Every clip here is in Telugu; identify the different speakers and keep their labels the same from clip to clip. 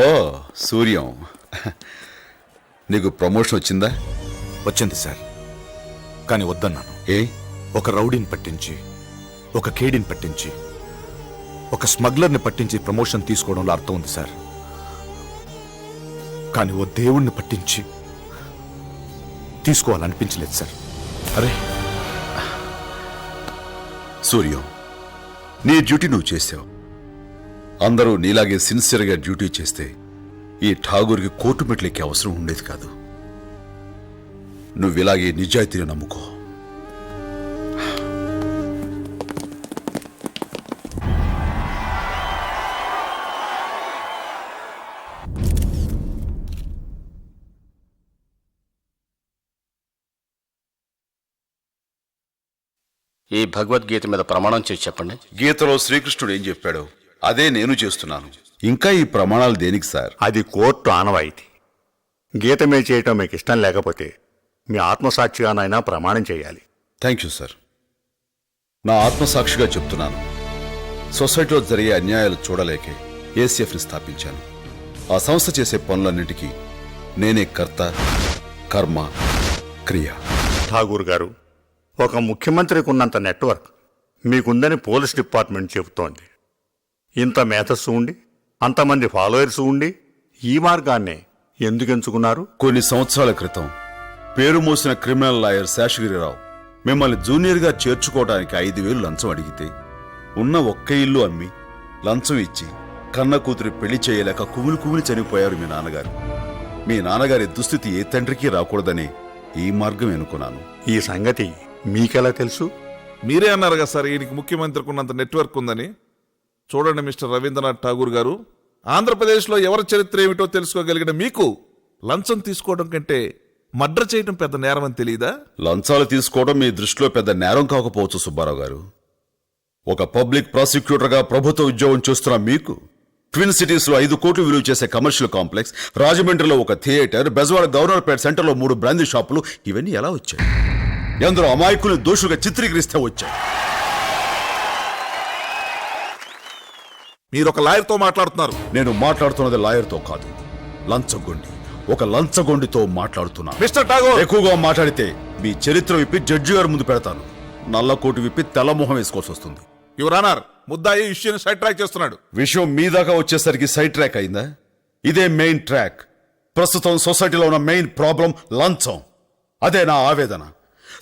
Speaker 1: ఓ సూర్యం, నీకు ప్రమోషన్ వచ్చిందా?
Speaker 2: వచ్చింది సార్, కానీ వద్దన్నాను.
Speaker 1: ఏ?
Speaker 2: ఒక రౌడీని పట్టించి, ఒక కేడీని పట్టించి, ఒక స్మగ్లర్ని పట్టించి ప్రమోషన్ తీసుకోవడంలో అర్థం ఉంది సార్. కానీ ఓ దేవుణ్ణి పట్టించి తీసుకోవాలనిపించలేదు సార్.
Speaker 1: అరే సూర్యం, నీ డ్యూటీ నువ్వు చేసావు. అందరూ నీలాగే సిన్సియర్గా డ్యూటీ చేస్తే ఈ ఠాగూర్కి కోర్టు మెట్లెక్కే అవసరం ఉండేది కాదు. నువ్విలాగే నిజాయితీని నమ్ముకో.
Speaker 3: ఈ భగవద్గీత మీద ప్రమాణం చేసి చెప్పండి.
Speaker 1: గీతలో శ్రీకృష్ణుడు ఏం చెప్పాడో అదే నేను చేస్తున్నాను. ఇంకా ఈ ప్రమాణాలు దేనికి సార్?
Speaker 4: అది కోర్టు ఆనవాయితీ. గీత మీద చేయటం మీకు ఇష్టం లేకపోతే మీ ఆత్మసాక్షిగానైనా ప్రమాణం చేయాలి.
Speaker 1: Thank you sir. నా ఆత్మసాక్షిగా చెప్తున్నాను. సొసైటీలో జరిగే అన్యాయాలు చూడలేకే ఏసీఎఫ్ని స్థాపించాను. ఆ సంస్థ చేసే పనులన్నిటికీ నేనే కర్త, కర్మ, క్రియ.
Speaker 4: ఠాగూర్ గారు, ఒక ముఖ్యమంత్రికి ఉన్నంత నెట్వర్క్ మీకుందని పోలీస్ డిపార్ట్మెంట్ చెబుతోంది. ఇంత మేధస్సు ఉండి, అంతమంది ఫాలోయర్స్ ఉండి ఈ మార్గాన్నే ఎందుకు ఎంచుకున్నారు?
Speaker 1: కొన్ని సంవత్సరాల క్రితం పేరు మోసిన క్రిమినల్ లాయర్ శేషగిరిరావు మిమ్మల్ని జూనియర్గా చేర్చుకోవడానికి 5,000 లంచం అడిగితే ఉన్న ఒక్క ఇల్లు అమ్మి లంచం ఇచ్చి కన్న కూతురి పెళ్లి చేయలేక కుమిలి చనిపోయారు మీ నాన్నగారు. మీ నాన్నగారి దుస్థితి ఏ తండ్రికి రాకూడదని ఈ మార్గం ఎన్నుకున్నాను.
Speaker 4: ఈ సంగతి మీకెలా తెలుసు?
Speaker 5: మీరే అన్నారు కదా సార్ ఈయనకి ముఖ్యమంత్రికి ఉన్నంత నెట్వర్క్ ఉందని. చూడండి మిస్టర్ రవీంద్రనాథ్ ఠాగూర్ గారు, ఆంధ్రప్రదేశ్లో ఎవరి చరిత్ర ఏమిటో తెలుసుకోగలిగిన మీకు లంచం తీసుకోవడం కంటే మర్డర్ చేయడం పెద్ద నేరం అని తెలియదా?
Speaker 1: లంచాలు తీసుకోవడం మీ దృష్టిలో పెద్ద నేరం కాకపోవచ్చు సుబ్బారావు గారు. ఒక పబ్లిక్ ప్రాసిక్యూటర్గా ప్రభుత్వ ఉద్యోగం చేస్తున్న మీకు ట్విన్ సిటీస్లో 5 కోట్లు విలువ చేసే కమర్షియల్ కాంప్లెక్స్, రాజమండ్రిలో ఒక థియేటర్, బెజవాడ గవర్నర్పేట సెంటర్లో 3 బ్రాందీ షాపులు, ఇవన్నీ ఎలా వచ్చాయి? ఎందరో అమాయకుల్ని దోషులుగా చిత్రీకరిస్తే వచ్చాయి.
Speaker 5: మీరు ఒక లాయర్తో మాట్లాడుతున్నారు.
Speaker 1: నేను మాట్లాడుతున్నది లాయర్తో కాదు, లంచగొండి. ఒక లంచగొండితో మాట్లాడుతున్నాను.
Speaker 5: మిస్టర్ ఠాగూర్,
Speaker 1: ఎక్కువగా మాట్లాడితే మీ చరిత్ర విప్పి జడ్జి గారి ముందు పెడతాను. నల్లకోటు విప్పి తెల్లమొహం వేసుకోవాల్సి వస్తుంది.
Speaker 5: యువర్ ఆనర్, ముద్దాయి ఇష్యూని సైడ్ ట్రాక్ చేస్తున్నాడు.
Speaker 1: విషయం మీ దాకా వచ్చేసరికి సైడ్ ట్రాక్ అయిందా? ఇదే మెయిన్ ట్రాక్. ప్రస్తుతం సొసైటీలో ఉన్న మెయిన్ ప్రాబ్లం లంచం. అదే నా ఆవేదన,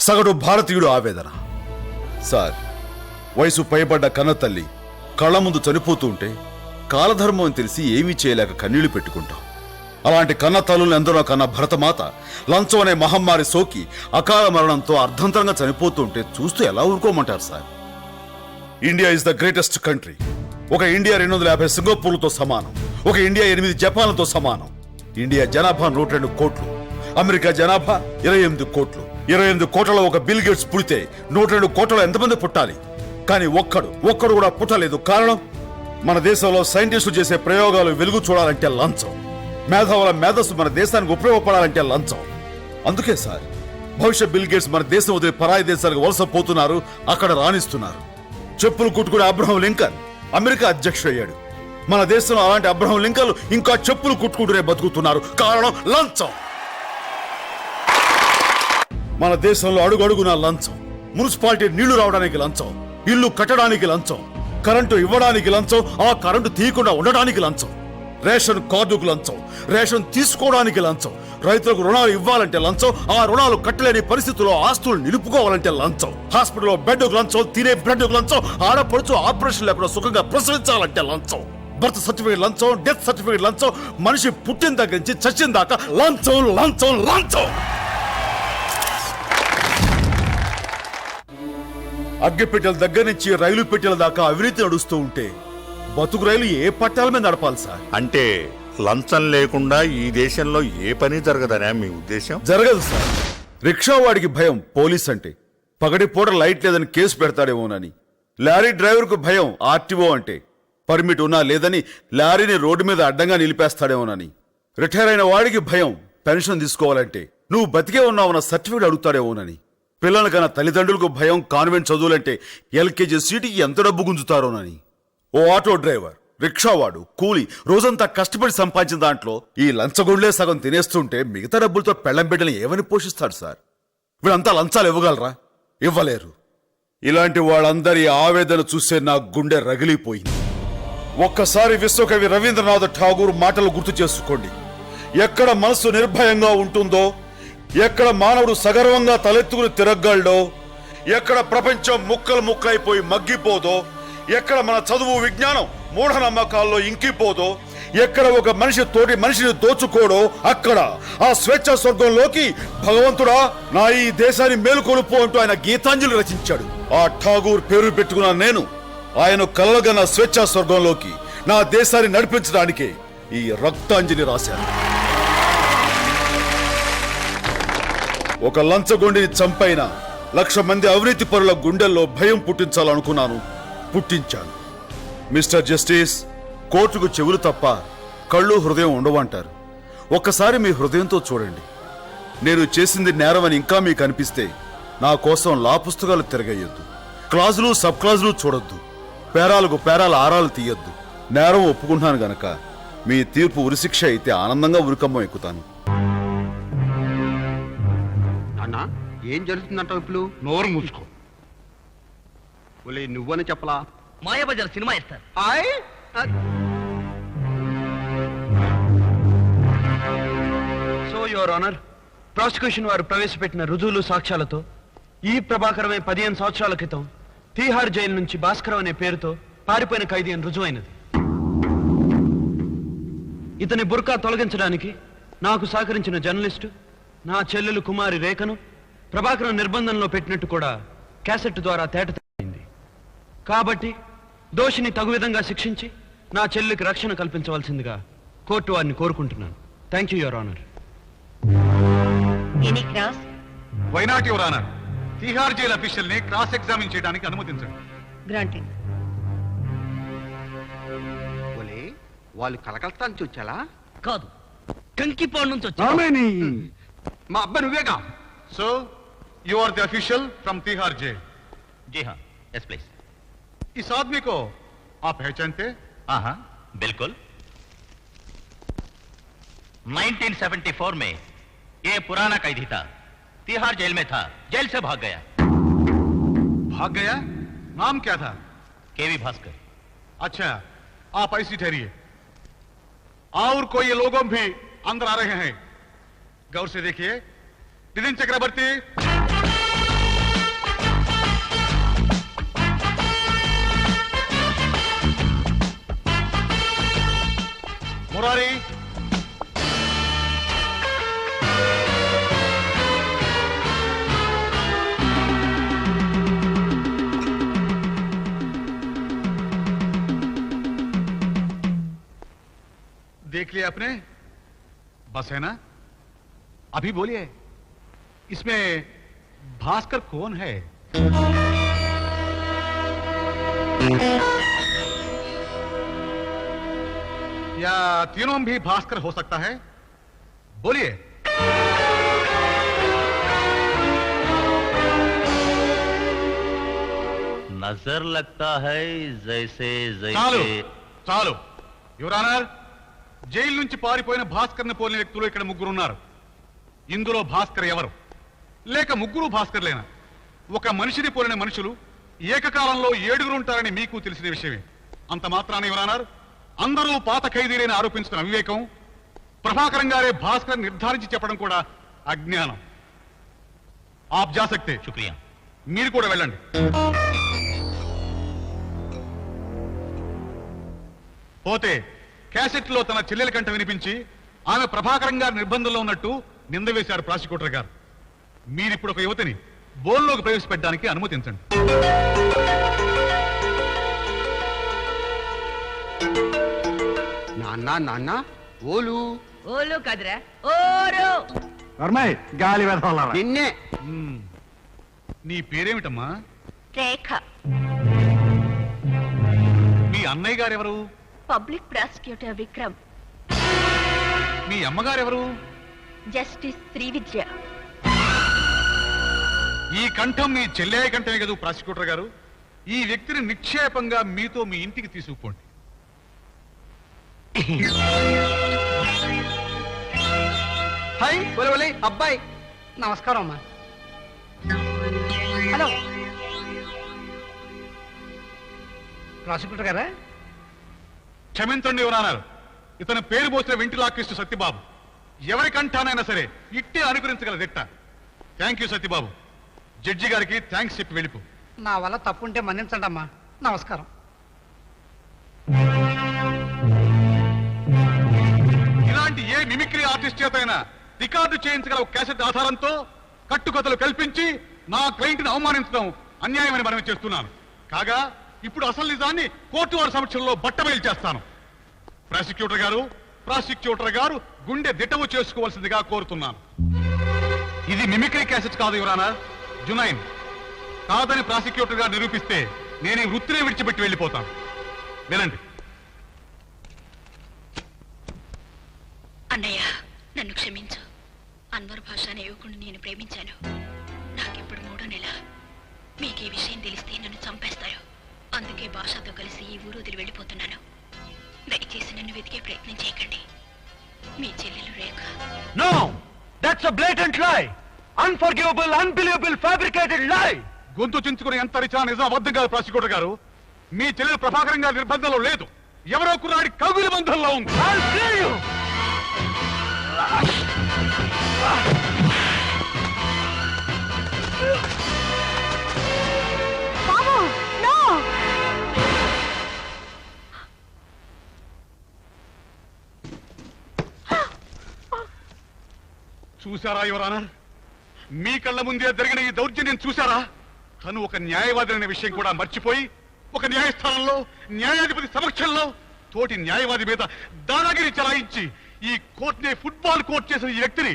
Speaker 1: సగటు భారతీయుడు ఆవేదన. సార్, వయసు పైబడ్డ కన్న తల్లి కళ్ళ ముందు చనిపోతూ ఉంటే కాలధర్మం అని తెలిసి ఏమీ చేయలేక కన్నీళ్లు పెట్టుకుంటాం. అలాంటి కన్న తల్లులు ఎందరో కన్న భరతమాత లంచం అనే మహమ్మారి సోకి అకాల మరణంతో అర్ధంతరంగా చనిపోతూ ఉంటే చూస్తూ ఎలా ఊరుకోమంటారు sir? India is the greatest country. ఒక ఇండియా 250 సింగపూర్లతో సమానం. ఒక ఇండియా 8 జపాన్లతో సమానం. ఇండియా జనాభా 102 కోట్లు. అమెరికా జనాభా 28 కోట్లు. 28 కోట్లలో ఒక బిల్ గేట్స్ పుడితే 102 కోట్లలో ఎంతమంది పుట్టాలి? కానీ ఒక్కడు కూడా పుట్టలేదు. కారణం, మన దేశంలో సైంటిస్టులు చేసే ప్రయోగాలు వెలుగు చూడాలంటే లంచం. మేధావుల మేధస్సు మన దేశానికి ఉపయోగపడాలంటే లంచం. అందుకే సార్, భవిష్యత్ బిల్ గేట్స్ మన దేశం వదిలి పరాయి దేశాలకు వలస పోతున్నారు, అక్కడ రాణిస్తున్నారు. చెప్పులు కుట్టుకునే అబ్రహం లింకన్ అమెరికా అధ్యక్షుడు అయ్యాడు. మన దేశంలో అలాంటి అబ్రహం లింకన్లు ఇంకా చెప్పులు కుట్టుకుంటూనే బతుకుతున్నారు. కారణం లంచం. మన దేశంలో అడుగడుగునా లంచం. మున్సిపాలిటీ నీళ్లు రావడానికి లంచం, ఇల్లు కట్టడానికి లంచం, కరెంటు ఇవ్వడానికి లంచం, ఆ కరెంటు తీయకుండా ఉండడానికి లంచం, రేషన్ కార్డుకు లంచం, రేషన్ తీసుకోవడానికి లంచం, రైతులకు రుణాలు ఇవ్వాలంటే లంచం, ఆ రుణాలు కట్టలేని పరిస్థితుల్లో ఆస్తులు నిలుపుకోవాలంటే లంచం, హాస్పిటల్లో బెడ్కు లంచం, తినే బ్రెడ్కు లంచం, ఆడపడుచు ఆపరేషన్ లేకుండా సుఖంగా ప్రసవించాలంటే లంచం, బర్త్ సర్టిఫికేట్ లంచం, డెత్ సర్టిఫికేట్ లంచం, మనిషి పుట్టిన దగ్గర నుంచి చచ్చిన దాకా లంచం లంచం లంచం. అగ్గిపెట్టెల దగ్గర నుంచి రైలు పెట్టెల దాకా అవినీతి నడుస్తూ ఉంటే బతుకు రైలు ఏ పట్టాల మీద నడపాలి సార్?
Speaker 4: అంటే లంచం లేకుండా ఈ దేశంలో ఏ పని జరగదనే మీ ఉద్దేశం?
Speaker 1: జరగదు సార్. రిక్షా వాడికి భయం పోలీస్ అంటే, పగటి పూట లైట్ లేదని కేసు పెడతాడేమోనని. లారీ డ్రైవర్కు భయం ఆర్టీఓ అంటే, పర్మిట్ ఉన్నా లేదని లారీని రోడ్డు మీద అడ్డంగా నిలిపేస్తాడేమోనని. రిటైర్ అయిన వాడికి భయం పెన్షన్ తీసుకోవాలంటే నువ్వు బతికే ఉన్నావన్న సర్టిఫికేట్ అడుగుతాడేమోనని. పిల్లలకన్నా తల్లిదండ్రులకు భయం కాన్వెంట్ చదువులంటే ఎల్కేజీ సీటుకి ఎంత డబ్బు గుంజుతారోనని. ఓ ఆటో డ్రైవర్ రిక్షావాడు కూలి రోజంతా కష్టపడి సంపాదించిన దాంట్లో ఈ లంచగొండ్లే సగం తినేస్తుంటే మిగతా డబ్బులతో పెళ్ళం బిడ్డలు ఏమని పోషిస్తాడు సార్? వీళ్ళంతా లంచాలు ఇవ్వగలరా? ఇవ్వలేరు. ఇలాంటి వాళ్ళందరి ఆవేదన చూసే నా గుండె రగిలిపోయింది. ఒక్కసారి విశ్వకవి రవీంద్రనాథ్ ఠాగూర్ మాటలు గుర్తు చేసుకోండి. ఎక్కడ మనసు నిర్భయంగా ఉంటుందో, ఎక్కడ మానవుడు సగర్వంగా తలెత్తుకుని తిరగలడో, ఎక్కడ ప్రపంచం ముక్కలు ముక్కలైపోయి మగ్గిపోదో, ఎక్కడ మన చదువు విజ్ఞానం మూఢనమ్మకాల్లో ఇంకిపోదో, ఎక్కడ ఒక మనిషి తోటి మనిషిని దోచుకోడో అక్కడ ఆ స్వేచ్ఛ స్వర్గంలోకి భగవంతుడా నా ఈ దేశాన్ని మేలుకొలుపు అంటూ ఆయన గీతాంజలి రచించాడు. ఆ ఠాగూర్ పేరు పెట్టుకున్న నేను ఆయన కలలుగన్న స్వేచ్ఛ స్వర్గంలోకి నా దేశాన్ని నడిపించడానికే ఈ రక్తాంజలి రాశాను. ఒక లంచగొండిని చంపైన 1,00,000 మంది అవినీతి పరుల గుండెల్లో భయం పుట్టించాలనుకున్నాను, పుట్టించాను. మిస్టర్ జస్టిస్, కోర్టుకు చెవులు తప్ప కళ్ళు హృదయం ఉండవంటారు. ఒక్కసారి మీ హృదయంతో చూడండి. నేను చేసింది నేరమని ఇంకా మీకు అనిపిస్తే నా కోసం లా పుస్తకాలు తిరగేయొద్దు, క్లాజులు సబ్ క్లాజులు చూడొద్దు, పేరాలకు పేరాల ఆరాలు తీయొద్దు. నేరం ఒప్పుకుంటున్నాను గనక మీ తీర్పు ఉరిశిక్ష అయితే ఆనందంగా ఉరికమ్మం ఎక్కుతాను.
Speaker 6: అన్నా ఏం జరుగుతుందంటావు ఇప్పుడు?
Speaker 7: నోరు మూసుకో.
Speaker 6: ఒలే నువ్వని చెప్పలా?
Speaker 8: మాయాబజార్ సినిమా ఇస్తారు.
Speaker 6: సో యువర్ ఆనర్, ప్రాసిక్యూషన్ వారు ప్రవేశపెట్టిన రుజువులు సాక్ష్యాలతో ఈ ప్రభాకరమే 15 సంవత్సరాల క్రితం తీహార్ జైలు నుంచి భాస్కరం అనే పేరుతో పారిపోయిన ఖైదీ అని రుజువైనది. ఇతని బుర్కా తొలగించడానికి నాకు సహకరించిన జర్నలిస్టు నా చెల్లెలు కుమారి రేఖను ప్రభాకరం నిర్బంధంలో పెట్టినట్టు కూడా క్యాసెట్ ద్వారా తేటతెల్లింది. కాబట్టి దోషిని తగు విధంగా శిక్షించి నా చెల్లికి రక్షణ కల్పించవలసిందిగా కోర్టు వారిని కోరుకుంటున్నాను. Thank you your honour.
Speaker 8: Any cross?
Speaker 7: Why not your honour? Tihar jail official ని క్రాస్ ఎగ్జామిన్ చేయడానికి అనుమతించండి.
Speaker 8: గ్రాంటెడ్.
Speaker 6: ఒలే వాళ్ళు కలకత్తా నుంచి వచ్చాలా?
Speaker 8: కాదు, కంకిపాడు నుంచి వచ్చా.
Speaker 6: మా అబ్బాయి నువ్వేగా?
Speaker 7: So you are the official from Tihar jail?
Speaker 9: जी हाँ, यस प्लीज।
Speaker 7: इस आदमी को आप पहचानते?
Speaker 9: हाँ हाँ बिल्कुल। 1974 में ये पुराना कैदी था, तिहाड़ जेल में था, जेल से भाग गया।
Speaker 7: भाग गया? नाम क्या था?
Speaker 9: केवी भास्कर।
Speaker 7: अच्छा, आप ऐसी ठहरिए। और कोई लोगों भी अंदर आ रहे हैं, गौर से देखिए। नितिन चक्रवर्ती, मुरारी, देख लिया आपने? बस है ना? अभी बोलिए, इसमें भास्कर कौन है? या तीनों भी भास्कर हो सकता है? बोलिए।
Speaker 9: नजर लगता है जैसे
Speaker 7: చాలు
Speaker 9: जैसे
Speaker 7: చాలు యువర్ ఆనర్, జైలు నుంచి పారిపోయిన భాస్కర్ని పోలిన వ్యక్తులు ఇక్కడ ముగ్గురు ఉన్నారు. ఇందులో భాస్కర్ ఎవరు? లేక ముగ్గురు భాస్కర్లేనా? ఒక మనిషిని పోలిన మనుషులు ఏకకాలంలో 7 ఉంటారని మీకు తెలిసిన విషయమే. అంత మాత్రాన యువర్ ఆనర్, అందరూ పాత ఖైదీలని ఆరోపించుకున్న అవివేకం, ప్రభాకరం గారే భాస్కర్ నిర్ధారించి చెప్పడం కూడా అజ్ఞానం. ఆప్ జా సక్తే.
Speaker 9: शुक्रिया।
Speaker 7: మీరు కూడా వెళ్ళండి. పోతే క్యాసెట్ లో తన చెల్లెల కంట వినిపించి ఆమె ప్రభాకరం గారి నిర్బంధంలో ఉన్నట్టు నింద వేశారు ప్రాసిక్యూటర్ గారు. మీరిప్పుడు ఒక యువతిని బోన్లోకి ప్రవేశపెట్టడానికి అనుమతించండి.
Speaker 6: నాన్న నాన్న ఓలు
Speaker 8: ఓలు కదరా, ఓరు.
Speaker 6: గాలి నిన్నే.
Speaker 7: నీ పేరేమిటమ్మా?
Speaker 10: రేఖ.
Speaker 7: మీ అన్నయ్య గారెవరు?
Speaker 10: Public prosecutor Vikram.
Speaker 7: మీ అమ్మగారెవరు?
Speaker 10: జస్టిస్ శ్రీవిద్య.
Speaker 7: ఈ కంఠం మీ చెల్లెయ్య కంఠమే కదా ప్రాసిక్యూటర్ గారు. ఈ వ్యక్తిని నిక్షేపంగా మీతో మీ ఇంటికి తీసుకుపోండి.
Speaker 6: హాయ్ ఒలే అబ్బాయి నమస్కారం అమ్మా. హలో ప్రాసిక్యూటర్ గారా?
Speaker 7: క్షమించండి యువరానర్, ఇతను పేరు పోసిన వెంటిలాకిస్తూ సత్యబాబు ఎవరికంటానైనా సరే ఇట్టే అనుకరించగల దిట్ట. Thank you Satyababu. జడ్జి గారికి థ్యాంక్స్ చెప్పి వెళ్ళిపో.
Speaker 6: నా వల్ల తప్పుంటే మన్నించండి అమ్మా. నమస్కారం.
Speaker 7: ఇలాంటి ఏ మిమిక్రీ ఆర్టిస్ట్ చేతైనా రికార్డు చేయించగల ఒక క్యాసెట్ ఆధారంతో కట్టుకథలు కల్పించి నా క్లయింట్ని అవమానించడం అన్యాయమని మనవి చేస్తున్నాను. కాగా ఇప్పుడు అసలు నిజాన్ని కోర్టు వారి సమక్షంలో బట్టబయలు చేస్తాను. ప్రాసిక్యూటర్ గారు గుండె దిటవు చేసుకోవాల్సిందిగా కోరుతున్నాను. ఇది మిమిక్రీ క్యాసెట్ కాదు యువరానా, జునైన్. కాదని ప్రాసిక్యూటర్ గారు నిరూపిస్తే నేను ఈ వృత్తినే విడిచిపెట్టి వెళ్ళిపోతాను. వినండి.
Speaker 10: అన్నయ్య, నన్ను క్షమించు. అన్వర్ భాష అనే యువకుడిని నేను ప్రేమించాను. నాకిప్పుడు 3వ నెల. మీకు ఈ విషయం తెలిస్తే నన్ను చంపేస్తారు. అందుకే భాషతో కలిసి ఈ ఊరు వదిలి వెళ్ళిపోతున్నాను. దయచేసి నన్ను వెతికే ప్రయత్నం చేయకండి. మీ చెల్లెలు రేఖ.
Speaker 6: నో, దట్స్ అ బ్లేటెంట్ లై. అన్ఫర్గివబుల్, అన్బిలీవబుల్, ఫ్యాబ్రికేటెడ్ లై.
Speaker 7: గొంతు చించుకుని ఎంత రిచా నిజం అబద్ధం కాదు ప్రాసిక్యూటర్ గారు. మీ చెల్లెలు ప్రభాకరం గారి నిర్బంధంలో లేదు. ఎవరో కుర్రాడి కవిల బంధంలో ఉంది. చూశారా యువరానా? మీ కళ్ళ ముందే జరిగిన ఈ దౌర్జన్యం చూశారా? తను ఒక న్యాయవాది అనే విషయం కూడా మర్చిపోయి ఒక న్యాయస్థానంలో న్యాయాధిపతి సమక్షంలో తోటి న్యాయవాది మీద దాదాగిరి చలాయించి ఈ కోర్టుని ఫుట్బాల్ కోర్టు చేసిన ఈ వ్యక్తిని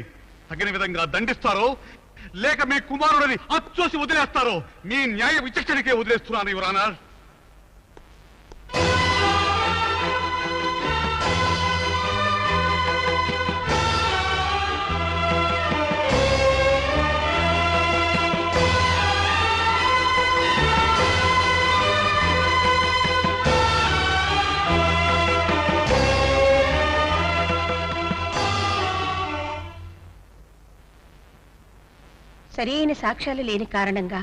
Speaker 7: తగిన విధంగా దండిస్తారో లేక మీ కుమారుడిని అచ్చోసి వదిలేస్తారో మీ న్యాయ విచక్షణకే వదిలేస్తున్నాను యువరానా.
Speaker 10: సరైన సాక్ష్యాలు లేని కారణంగా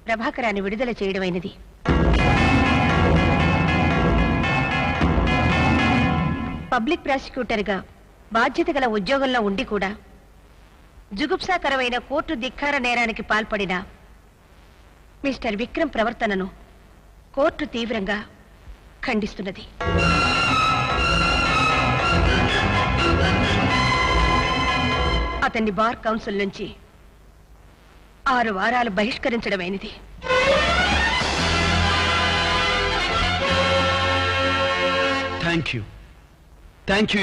Speaker 10: ప్రభాకరాన్ని విడుదల చేయడమైనది. పబ్లిక్ ప్రాసిక్యూటర్గా బాధ్యత గల ఉద్యోగంలో ఉండి కూడా జుగుప్సాకరమైన కోర్టు ధిక్కార నేరానికి పాల్పడిన మిస్టర్ విక్రమ్ ప్రవర్తనను కోర్టు తీవ్రంగా ఖండిస్తున్నది. అతన్ని బార్ కౌన్సిల్ నుంచి 6 వారాలు బహిష్కరించడమైనది.
Speaker 6: Thank you,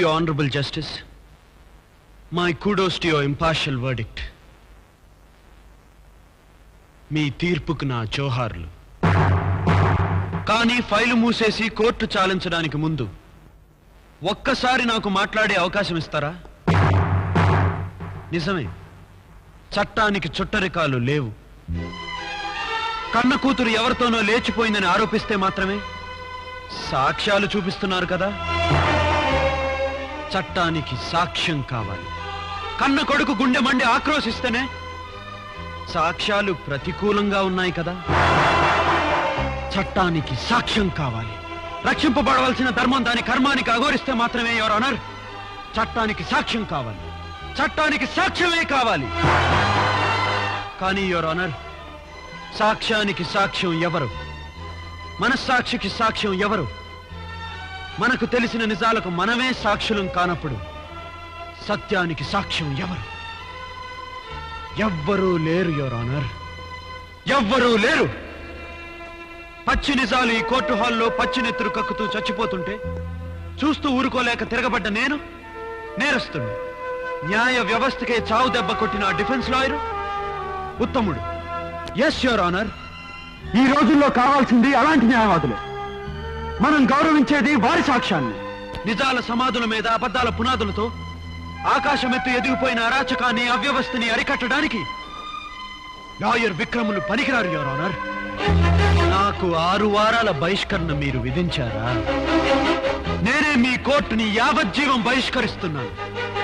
Speaker 6: your honourable justice. My kudos to your impartial verdict. మీ తీర్పుకు నా జోహార్లు. కానీ ఫైలు మూసేసి కోర్టు చాలించడానికి ముందు ఒక్కసారి నాకు మాట్లాడే అవకాశం ఇస్తారా? నిజమే, చట్టానికి చుట్టరికాలు లేవు. కన్న కూతురు ఎవరితోనో లేచిపోయిందని ఆరోపిస్తే మాత్రమే సాక్ష్యాలు చూపిస్తున్నారు కదా. చట్టానికి సాక్ష్యం కావాలి. కన్న కొడుకు గుండె మండి ఆక్రోశిస్తేనే సాక్ష్యాలు ప్రతికూలంగా ఉన్నాయి కదా. చట్టానికి సాక్ష్యం కావాలి. రక్షింపబడవలసిన ధర్మం దాని కర్మానికి అఘోరిస్తే మాత్రమే యువర్ ఆనర్ చట్టానికి సాక్ష్యం కావాలి. చట్టానికి సాక్ష్యమే కావాలి. కానీ యువర్ ఆనర్, సాక్ష్యానికి సాక్ష్యం ఎవరు? మనస్సాక్షికి సాక్ష్యం ఎవరు? మనకు తెలిసిన నిజాలకు మనమే సాక్షులం కానప్పుడు సత్యానికి సాక్ష్యం ఎవరు? ఎవ్వరూ లేరు యువర్ ఆనర్, ఎవ్వరూ లేరు. పచ్చి నిజాలు ఈ కోర్టు హాల్లో పచ్చినెత్తురు కక్కుతూ చచ్చిపోతుంటే చూస్తూ ఊరుకోలేక తిరగబడ్డ నేను నేరస్తుడు. న్యాయ వ్యవస్థకే చావు దెబ్బ కొట్టిన డిఫెన్స్ లాయరు ఉత్తముడు. ఎస్ యువర్ ఆనర్, ఈ రోజుల్లో కావాల్సింది అలాంటి న్యాయవాదులే. మనం గౌరవించేది వారి సాక్ష్యాన్ని. నిజాల సమాధుల మీద అబద్ధాల పునాదులతో ఆకాశమెత్తు ఎదిగిపోయిన అరాచకాన్ని, అవ్యవస్థని అరికట్టడానికి లాయర్ విక్రములు పనికిరారు యువర్ ఆనర్. నాకు 6 వారాల బహిష్కరణ మీరు విధించారా? నేనే మీ కోర్టుని యావజ్జీవం బహిష్కరిస్తున్నాను.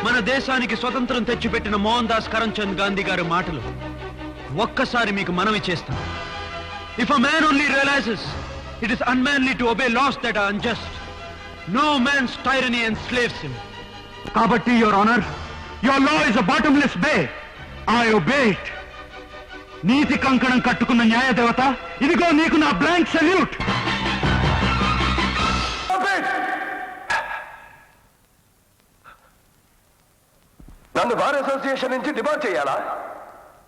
Speaker 6: మన దేశానికి స్వతంత్రం తెచ్చిపెట్టిన మోహన్ దాస్ కరంచంద్ గాంధీ గారి మాటలు ఒక్కసారి మీకు మనవి చేస్తాను. If a man only realises it is unmanly to obey laws that are unjust, no man's tyranny enslaves him. కాబట్టి your honour, your law is a bottomless bay. I obey it. నీతి కంకణం కట్టుకున్న న్యాయదేవత, ఇదిగో నీకు నా బ్లాంక్ సెల్యూట్.
Speaker 11: నన్ను బార్ అసోసియేషన్ నుంచి డిబార్ చేయాలా?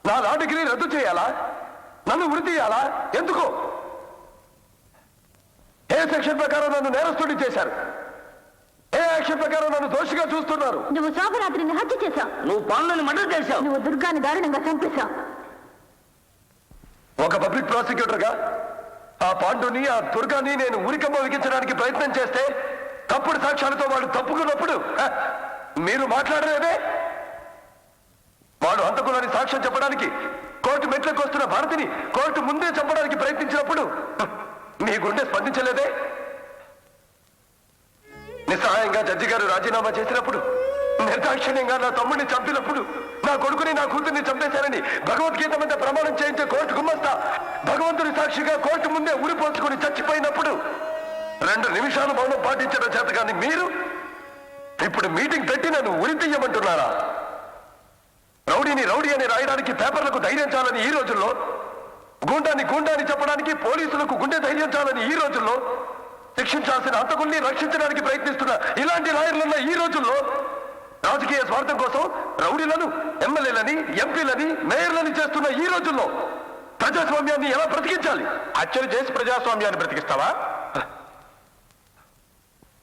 Speaker 11: నా లా డిగ్రీ రద్దు చేయాలా? నన్ను వృత్తి చేయాలా? ఎందుకు? ఏ సెక్షన్ ప్రకారం నన్ను నేరస్తుడి చేశారు? ఏ యాక్షన్ ప్రకారం నన్ను దోషిగా చూస్తున్నారు?
Speaker 10: నువ్వు శోభరాత్రిని హత్య చేశావు.
Speaker 11: నువ్వు పాలనని మర్డర్ చేశావు.
Speaker 10: నువ్వు దుర్గాని దారుణంగా చంపేశావు.
Speaker 11: ఒక పబ్లిక్ ప్రాసిక్యూటర్గా ఆ పాండుని, ఆ దుర్గాని నేను ఉరికమ్మ విగించడానికి ప్రయత్నం చేస్తే తప్పుడు సాక్ష్యాలతో వాడు తప్పుకున్నప్పుడు మీరు మాట్లాడలేదే? వాడు హంతకులని సాక్ష్యం చెప్పడానికి కోర్టు మెట్లకు వస్తున్న భారతిని కోర్టు ముందే చంపడానికి ప్రయత్నించినప్పుడు మీ గుండె స్పందించలేదే? నిస్సహాయంగా జడ్జి గారు రాజీనామా చేసినప్పుడు, నిర్దాక్షిణ్యంగా నా తమ్ముడిని చంపినప్పుడు, నా కొడుకుని నా కూతుర్ని చంపేశారని భగవద్గీత మీద ప్రమాణం చేయించే కోర్టు గుమ్మస్తా భగవంతుడి సాక్షిగా కోర్టు ముందే ఉరిపోసుకుని చచ్చిపోయినప్పుడు 2 నిమిషాలు మౌనం పాటించిన చేత కానీ మీరు ఇప్పుడు మీటింగ్ పెట్టి నన్ను ఉరి తీయమంటున్నారా? రౌడీని రౌడీ అని రాయడానికి పేపర్లకు ధైర్యం చాలని ఈ రోజుల్లో, గూండాని గూండాని చెప్పడానికి పోలీసులకు గుండె ధైర్యం చాలని ఈ రోజుల్లో, శిక్షించాల్సిన హంతకుల్ని రక్షించడానికి ప్రయత్నిస్తున్న ఇలాంటి లాయర్లున్న ఈ రోజుల్లో, రాజకీయ స్వార్థం కోసం రౌడీలను ఎమ్మెల్యేలని, ఎంపీలని, మేయర్లని చేస్తున్న ఈ రోజుల్లో ప్రజాస్వామ్యాన్ని ఎలా బ్రతికించాలి? హత్యలు చేసి ప్రజాస్వామ్యాన్ని బ్రతికిస్తావా?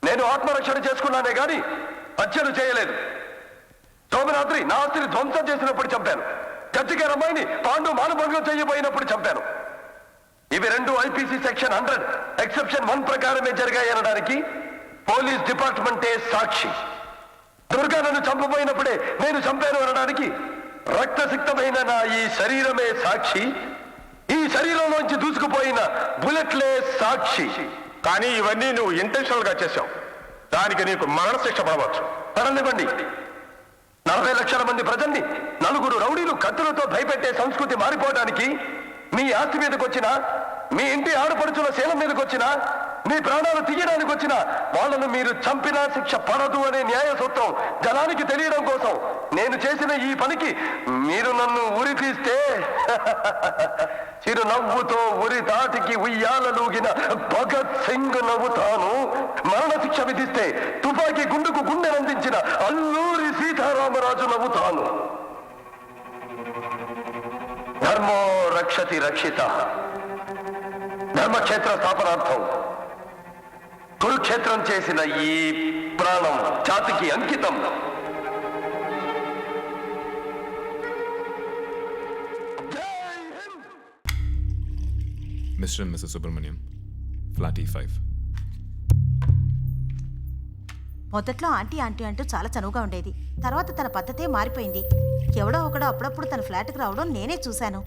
Speaker 11: నేను ఆత్మరక్షణ చేసుకున్నానే గాని హత్యలు చేయలేదు. సోమరాత్రి నా ఆస్తిని ధ్వంసం చేసినప్పుడు చంపాను. జడ్జి గారి అమ్మాయిని పాండు మానభంగం చేయబోయినప్పుడు చంపాను. ఇవి 2 ఐపీసీ సెక్షన్ 100 ఎక్సెప్షన్ 1 ప్రకారమే జరిగాయనడానికి పోలీస్ డిపార్ట్మెంటే సాక్షి. దుర్గా నన్ను చంపబోయినప్పుడే నేను చంపాను అనడానికి రక్తసిక్తమైన నా ఈ శరీరమే సాక్షి. ఈ శరీరంలోంచి దూసుకుపోయిన బుల్లెట్లే సాక్షి. కానీ ఇవన్నీ నువ్వు ఇంటెన్షనల్ గా చేశావు. దానికి నీకు మరణశిక్ష పడవచ్చు. పడనివ్వండి. 40 లక్షల మంది ప్రజల్ని 4 రౌడీలు కత్తులతో భయపెట్టే సంస్కృతి మారిపోవడానికి, మీ ఆస్తి మీదకి వచ్చినా, మీ ఇంటి ఆడపడుచుల శీలం మీదకి వచ్చినా, మీ ప్రాణాలు తీయడానికి వచ్చినా వాళ్ళను మీరు చంపినా శిక్ష పడదు అనే న్యాయ సూత్రం జనానికి తెలియడం కోసం నేను చేసిన ఈ పనికి మీరు నన్ను ఉరి తీస్తే చిరునవ్వుతో ఉరి తాటికి ఉయ్యాలలూగిన భగత్ సింగ్ నవ్వుతాను. మరణశిక్ష విధిస్తే తుపాకీ గుండుకు గుండెనందించిన అల్లూరి సీతారామరాజు నవ్వుతాను. ధర్మో రక్షతి రక్షిత. ధర్మక్షేత్ర స్థాపనార్థం కురుక్షేత్రం చేసిన ఈ ప్రాణం జాతికి అంకితం.
Speaker 12: Mr. and Mrs. Subramaniam, flat E5.
Speaker 10: మొదట్లో ఆంటీ ఆంటీ అంటూ చాలా చనువుగా ఉండేది. తర్వాత తన పద్ధతే మారిపోయింది. ఎవడో ఒకడో అప్పుడప్పుడు తన ఫ్లాట్కి రావడం నేనే చూశాను.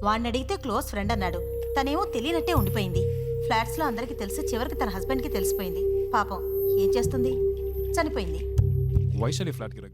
Speaker 10: వాడిని అడిగితే క్లోజ్ ఫ్రెండ్ అన్నాడు. తనేమో తెలియనట్టే ఉండిపోయింది. ఫ్లాట్స్లో అందరికీ తెలిసి చివరికి తన హస్బెండ్కి తెలిసిపోయింది. పాపం ఏం చేస్తుంది, చనిపోయింది.
Speaker 12: Why shall you flat get regular?